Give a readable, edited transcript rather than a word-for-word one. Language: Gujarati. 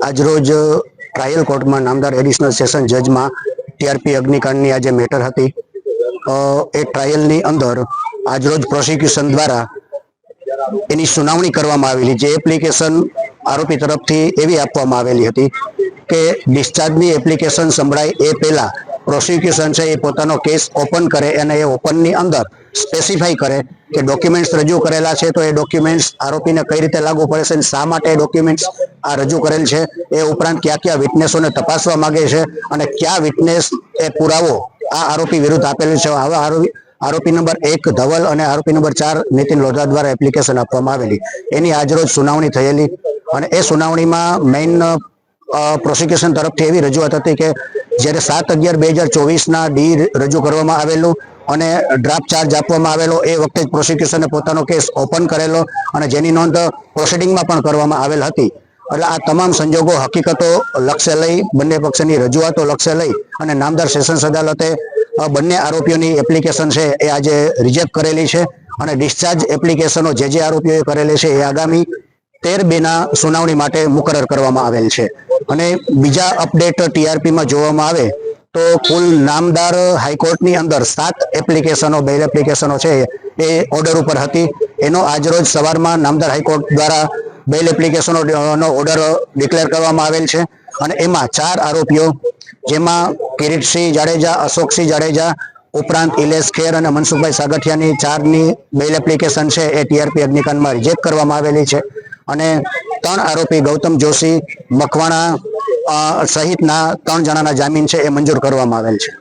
આજરોજ ટ્રાયલ કોર્ટમાં નામદાર એડિશનલ સેશન જજમાં ટીઆરપી અગ્નિકાંડની આજે મેટર હતી. એ ટ્રાયલની અંદર આજરોજ પ્રોસિક્યુશન દ્વારા એની સુનાવણી કરવામાં આવેલી. જે એપ્લિકેશન આરોપી તરફથી એવી આપવામાં આવેલી હતી કે ડિસ્ચાર્જની એપ્લિકેશન સંભળાય એ પહેલા પ્રોસિક્યુશન છે એ પોતાનો કેસ ઓપન કરે અને એ ઓપનની અંદર સ્પેસિફાઈ કરે કે ડોક્યુમેન્ટ્સ રજૂ કરેલા છે તો એ ડોક્યુમેન્ટ્સ આરોપીને કઈ રીતે લાગુ પડે છે અને શા માટે એ ડોક્યુમેન્ટ્સ આ રજૂ કરેલ છે. એ ઉપરાંત કયા કયા વિટનેસોને તપાસવા માંગે છે અને કયા વિટનેસ એ પુરાવો આ આરોપી વિરુદ્ધ આપેલું છે. આવા આરોપી નંબર 1 ધવલ અને આરોપી નંબર 4 નીતિન લોઢા દ્વારા એપ્લિકેશન આપવામાં આવેલી. એની આજરોજ સુનાવણી થયેલી અને એ સુનાવણીમાં મેઇન પ્રોસિક્યુશન તરફથી એવી રજૂઆત હતી કે જ્યારે 7/11/2024 ડી રજૂ કરવામાં આવેલું અને ડ્રાફ્ટ ચાર્જ આપવામાં આવેલો એ વખતે જ પ્રોસિક્યુશને પોતાનો કેસ ઓપન કરેલો અને જેની નોંધ પ્રોસિડિંગમાં પણ કરવામાં આવેલ હતી. એટલે આ તમામ સંજોગો હકીકતો લક્ષ્ય લઈ, બંને પક્ષની રજૂઆતો લક્ષ્ય લઈ અને નામદાર સેશન્સ અદાલતે બંને આરોપીઓની એપ્લિકેશન છે એ આજે રિજેક્ટ કરેલી છે અને ડિસ્ચાર્જ એપ્લિકેશનો જે આરોપીઓએ કરેલી છે એ આગામી 13/2 સુનાવણી માટે મુકરર કરવામાં આવેલ છે. અને બીજા અપડેટ ટીઆરપીમાં જોવામાં આવે તો કુલ નામદાર હાઈકોર્ટની અંદર 7 એપ્લિકેશનો બેલ એપ્લિકેશનો છે એ ઓર્ડર ઉપર હતી. એનો આજરોજ સવારમાં નામદાર હાઈકોર્ટ દ્વારા બેલ એપ્લિકેશનોનો ઓર્ડર ડિક્લેર કરવામાં આવેલ છે અને એમાં 4 આરોપીઓ જેમાં કિરીટસિંહ જાડેજા, અશોકસિંહ જાડેજા ઉપરાંત ઇલેશ ખેર અને મનસુખભાઈ સાગઠિયાની 4ની બેલ એપ્લિકેશન છે એ ટીઆરપી અગ્નિકાંડમાં રિજેક્ટ કરવામાં આવેલી છે અને 3 આરોપી ગૌતમ જોશી, મકવાણા સહિતના 3 જણાના જામીન છે એ મંજૂર કરવામાં આવેલ છે.